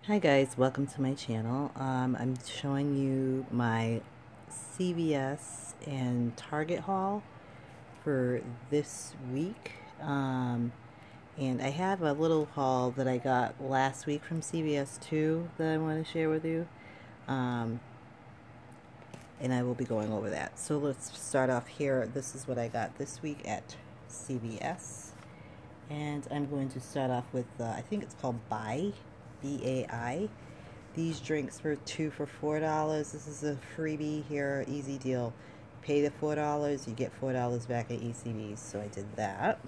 Hi guys, welcome to my channel. I'm showing you my CVS and Target haul for this week. And I have a little haul that I got last week from CVS too that I want to share with you. And I will be going over that. So let's start off here. This is what I got this week at CVS. And I'm going to start off with, I think it's called Bai. B-A-I. These drinks were 2 for $4. This is a freebie here, easy deal. Pay the $4, you get $4 back at ECBs, so I did that.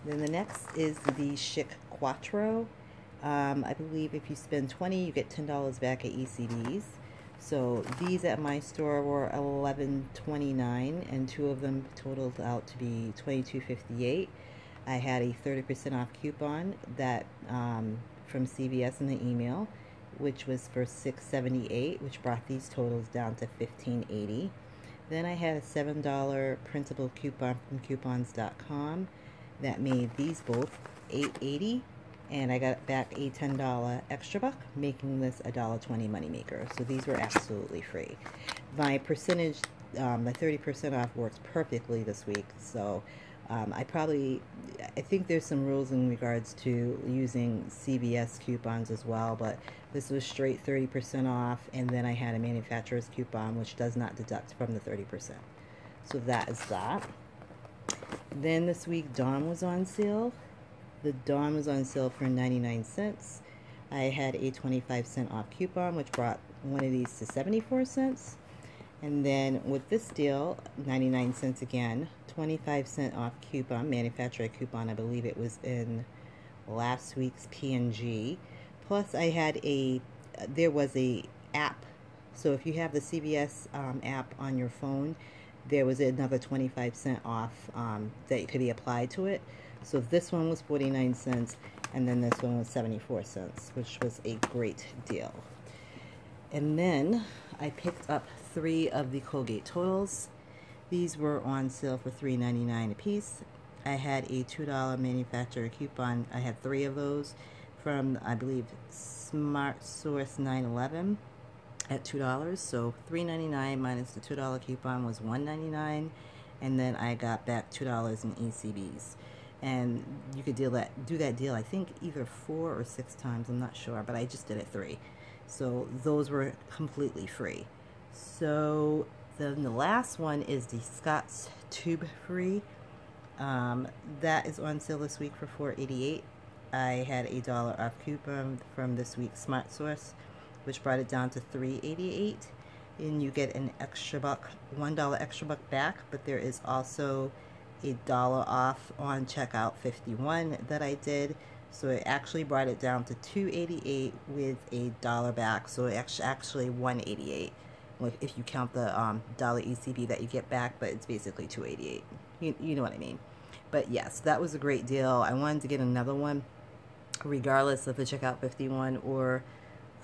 Then the next is the Chic Quattro. I believe if you spend $20, you get $10 back at ECBs. So these at my store were $11.29, and two of them totaled out to be $22.58. I had a 30% off coupon that from CVS in the email, which was for $6.78, which brought these totals down to $15.80. Then I had a $7 printable coupon from coupons.com that made these both $8.80, and I got back a $10 extra buck, making this a $1.20 moneymaker. So these were absolutely free. My percentage, my 30% off works perfectly this week, so I think there's some rules in regards to using CVS coupons as well, but this was straight 30% off, and then I had a manufacturer's coupon which does not deduct from the 30%. So that is that. Then this week Dawn was on sale. The Dawn was on sale for 99 cents. I had a 25% off coupon which brought one of these to 74 cents. And then with this deal, 99 cents again, 25% off coupon, manufacturer coupon, I believe it was in last week's P&G. Plus I had there was a app. So if you have the CVS app on your phone, there was another 25% off that could be applied to it. So this one was 49 cents, and then this one was 74 cents, which was a great deal. And then I picked up 3 of the Colgate Totals. These were on sale for $3.99 a piece. I had a $2 manufacturer coupon. I had 3 of those from, I believe, Smart Source 911 at $2. So $3.99 minus the $2 coupon was $1.99, and then I got back $2 in ECBs. And you could do that deal, I think, either 4 or 6 times. I'm not sure, but I just did it 3. So those were completely free. So then the last one is the Scott's Tube Free. That is on sale this week for $4.88. I had a $1 off coupon from this week's Smart Source, which brought it down to $3.88. And you get an extra buck, $1 extra buck back, but there is also a $1 off on checkout 51 that I did. So it actually brought it down to $2.88 with a $1 back. So it's actually $1.88 if you count the dollar ECB that you get back, but it's basically $2.88. You know what I mean. But yes, that was a great deal. I wanted to get another one, regardless of the checkout 51 or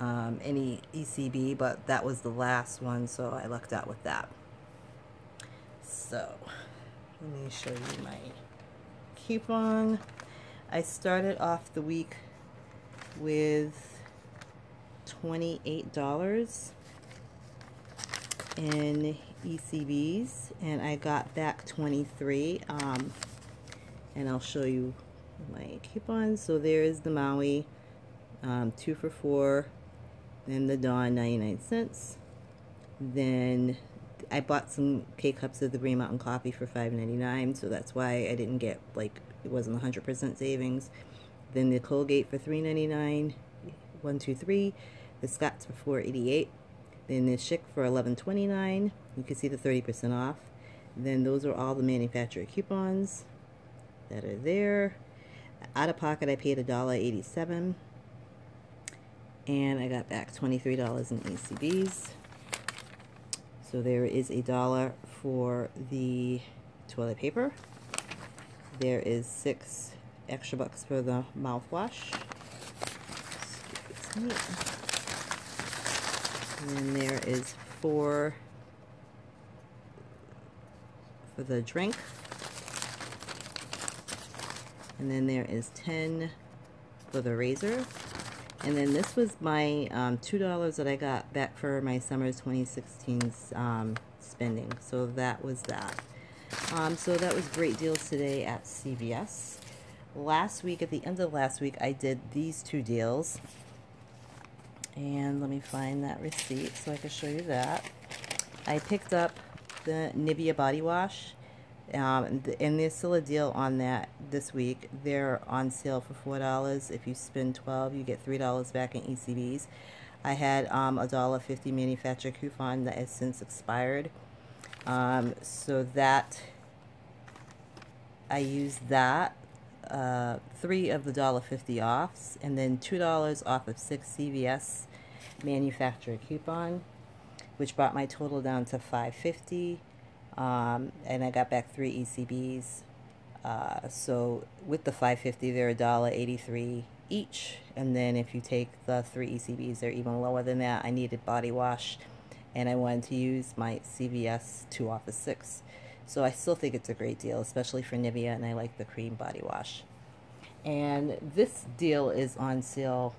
any ECB, but that was the last one, so I lucked out with that. So let me show you my coupon. I started off the week with $28 in ECBs, and I got back 23. And I'll show you my coupons. So there is the Maui, 2 for $4, then the Dawn, 99 cents. Then I bought some K-Cups of the Green Mountain Coffee for $5.99, so that's why I didn't get, like, it wasn't 100% savings. Then the Colgate for $3.99, 1, 2, 3. The Scott's for $4.88. Then the Chic for $11.29. You can see the 30% off. Then those are all the manufacturer coupons that are there. Out of pocket, I paid $1.87, and I got back $23 in ECBs. So there is a $1 for the toilet paper. There is 6 extra bucks for the mouthwash. And then there is 4 for the drink. And then there is 10 for the razor. And then this was my $2 that I got back for my summer 2016's spending. So that was that. So that was great deals today at CVS. Last week, at the end of last week, I did these two deals. And let me find that receipt so I can show you that. I picked up the Nivea body wash. And there's still a deal on that this week. They're on sale for $4. If you spend $12, you get $3 back in ECBs. I had a $1.50 manufacturer coupon that has since expired. So that I used that. 3 of the $1.50 offs, and then $2 off of 6 CVS manufacturer coupon, which brought my total down to $5.50. And I got back 3 ECBs. So with the $5.50, they're $1.83 each. And then if you take the 3 ECBs, they're even lower than that. I needed body wash, and I wanted to use my CVS 2 off of 6. So I still think it's a great deal, especially for Nivea, and I like the cream body wash. And this deal is on sale.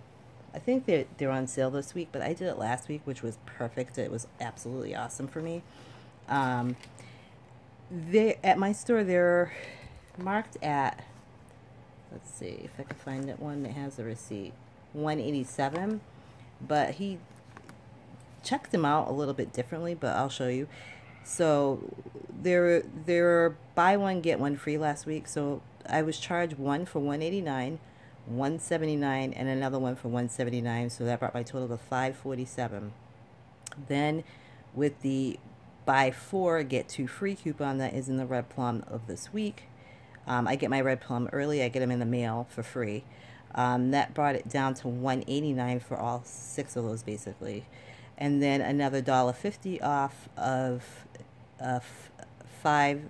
I think they're on sale this week, but I did it last week, which was perfect. It was absolutely awesome for me. At my store, they're marked at, let's see if I can find that one that has a receipt, $187. But he checked them out a little bit differently, but I'll show you. So there were buy one get one free last week. So I was charged one for $189, $179, and another one for $179. So that brought my total to $547. Then with the buy 4 get 2 free coupon that is in the Red Plum of this week, I get my Red Plum early. I get them in the mail for free. That brought it down to $189 for all 6 of those basically. And then another $1.50 off of a $5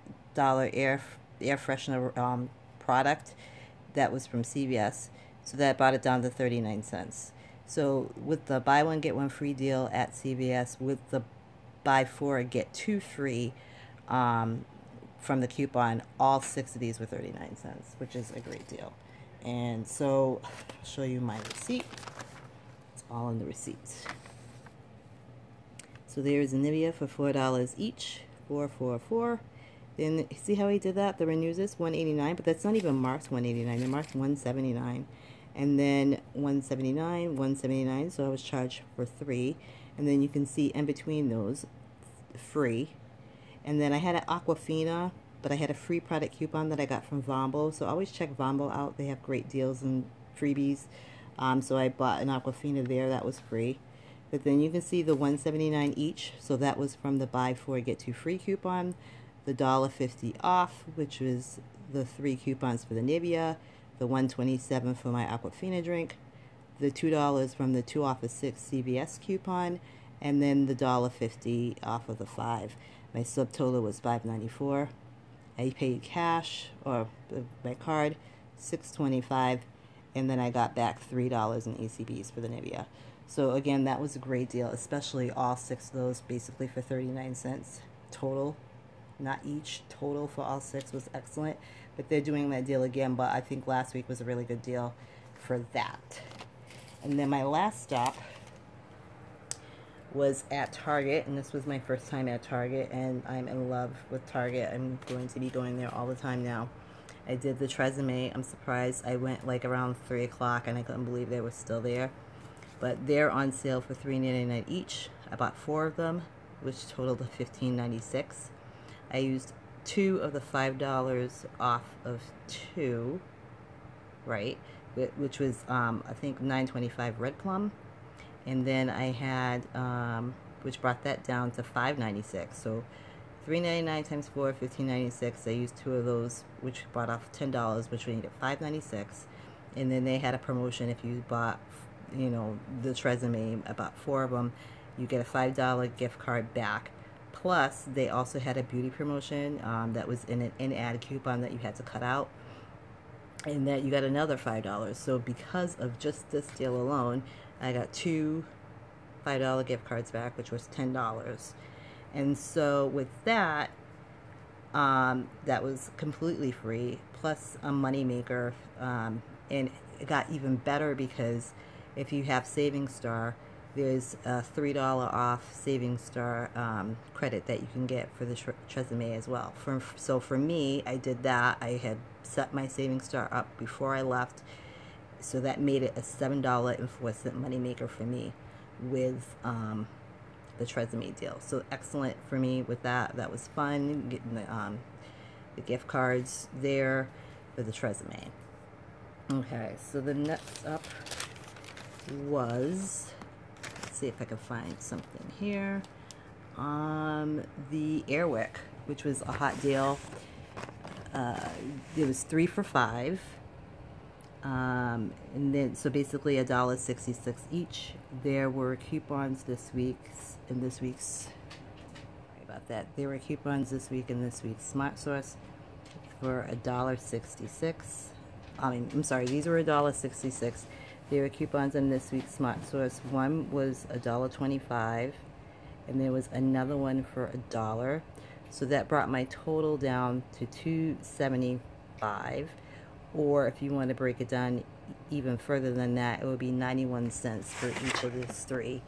air freshener product that was from CVS. So that brought it down to 39 cents. So with the buy one get one free deal at CVS, with the buy 4 get 2 free from the coupon, all 6 of these were 39 cents, which is a great deal. And so I'll show you my receipt. It's all in the receipts. So there's a Nivea for $4 each, 444. Then see how he did that? The renews this $189, but that's not even marked $189. They're marked $179, and then $179, $179. So I was charged for 3, and then you can see in between those free. And then I had an Aquafina, but I had a free product coupon that I got from Vombo. So always check Vombo out. They have great deals and freebies. So I bought an Aquafina there. That was free. But then you can see the $179 each. So that was from the buy 4 get 2 free coupon. The $1.50 off, which was the 3 coupons for the Nivea. The $127 for my Aquafina drink. The $2 from the 2 off of 6 CVS coupon. And then the $1.50 off of the 5. My subtotal was $5.94. I paid cash or my card $6.25, and then I got back $3 in ECBs for the Nivea. So again, that was a great deal, especially all 6 of those basically for 39 cents total, not each. Total for all 6 was excellent, but they're doing that deal again. But I think last week was a really good deal for that. And then my last stop was at Target, and this was my first time at Target, and I'm in love with Target. I'm going to be going there all the time now. I did the Tresemme. I'm surprised. I went like around 3 o'clock, and I couldn't believe they were still there. But they're on sale for $3.99 each. I bought 4 of them, which totaled to $15.96. I used 2 of the $5 off of 2, right? Which was I think $9.25 Red Plum. And then I had, which brought that down to $5.96. So $3.99 times 4, $15.96. I used 2 of those, which brought off $10, which made it $5.96. And then they had a promotion if you bought, you know, the Tresemme, about 4 of them, you get a $5 gift card back. Plus, they also had a beauty promotion that was in an in-ad coupon that you had to cut out, and that you got another $5. So because of just this deal alone, I got 2 $5 gift cards back, which was $10. And so with that, that was completely free, plus a money maker. And it got even better because if you have Savings Star, there's a $3 off Savings Star credit that you can get for the Tresemme as well. So for me, I did that. I had set my Savings Star up before I left, so that made it a $7 enforcement moneymaker for me with the Tresemme deal. So excellent for me with that. That was fun, getting the gift cards there for the Tresemme. Okay, so the next up was, let's see if I can find something here. The Airwick, which was a hot deal. It was 3 for $5. And then, so basically $1.66 each. There were coupons this week, sorry about that. There were coupons this week in this week's Smart Source for $1.66. I'm sorry, these were $1.66. There were coupons in this week's Smart Source. One was $1.25, and there was another one for $1. So that brought my total down to $2.75. Or if you want to break it down even further than that, it would be 91 cents for each of these three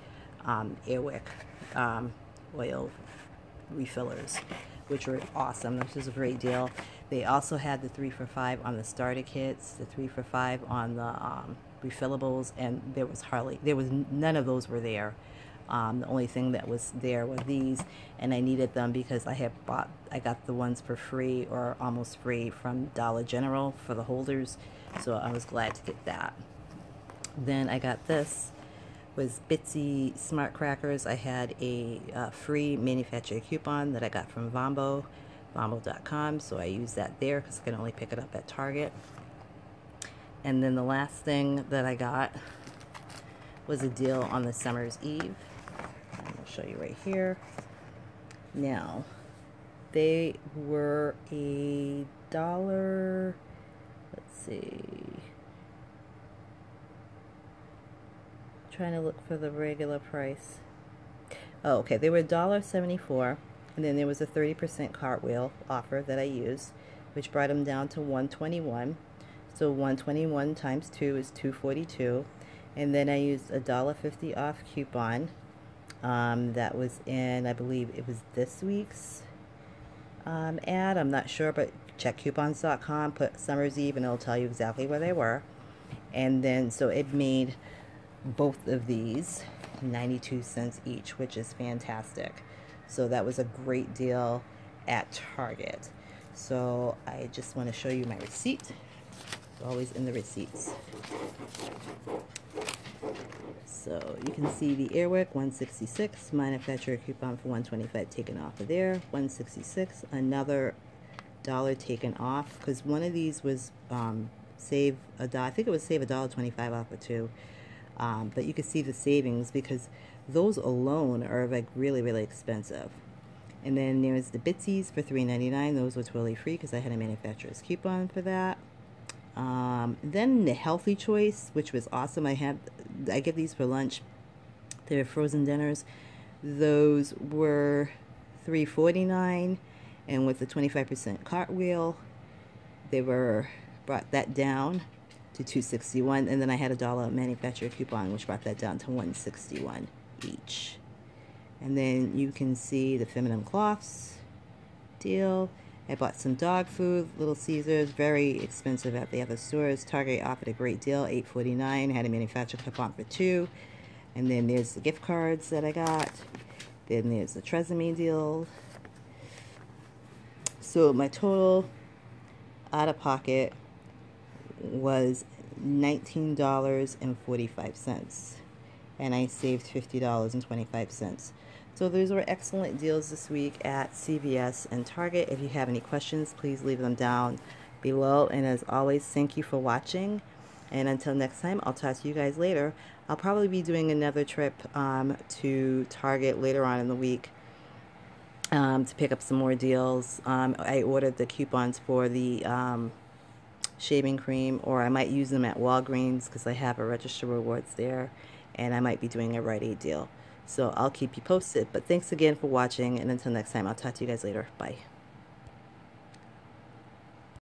Airwick oil refillers, which were awesome. This was a great deal. They also had the 3 for $5 on the starter kits, the 3 for $5 on the refillables, and there was none of those were there. The only thing that was there were these, and I needed them because I got the ones for free or almost free from Dollar General for the holders, so I was glad to get that. Then I got this, was Bitsy Smart Crackers. I had a free manufacturer coupon that I got from Vombo.com, so I used that there because I can only pick it up at Target. And then the last thing that I got was a deal on the Summer's Eve. I'll show you right here. Now, they were $1, let's see, trying to look for the regular price. Oh, okay, they were $1.74, and then there was a 30% cartwheel offer that I used, which brought them down to $1.21. So 121 times 2 is $2.42, and then I used a $1.50 off coupon that was in, I believe it was this week's ad. I'm not sure, but check coupons.com, put Summer's Eve, and it'll tell you exactly where they were. And then so it made both of these 92 cents each, which is fantastic. So that was a great deal at Target. So I just want to show you my receipt. It's always in the receipts. So you can see the Airwick, $1.66, manufacturer coupon for $1.25 taken off of there, $1.66, another $1 taken off, because one of these was save a dollar. I think it was save $1.25 off of two. But you can see the savings because those alone are like really, really expensive. And then there's the Bitsies for $3.99. Those were totally free because I had a manufacturer's coupon for that. Then the Healthy Choice, which was awesome. I get these for lunch. They're frozen dinners. Those were $3.49, and with the 25% cartwheel, they brought that down to $2.61, and then I had a $1 manufacturer coupon, which brought that down to $1.61 each. And then you can see the feminine cloths deal. I bought some dog food, Little Caesars, very expensive at the other stores. Target offered a great deal, $8.49. Had a manufacturer coupon for $2. And then there's the gift cards that I got. Then there's the Tresemme deal. So my total out of pocket was $19.45. And I saved $50.25. So those were excellent deals this week at CVS and Target. If you have any questions, please leave them down below. And as always, thank you for watching. And until next time, I'll talk to you guys later. I'll probably be doing another trip to Target later on in the week to pick up some more deals. I ordered the coupons for the shaving cream, or I might use them at Walgreens because I have a register rewards there. And I might be doing a Rite Aid deal. So I'll keep you posted. But thanks again for watching, and until next time, I'll talk to you guys later. Bye.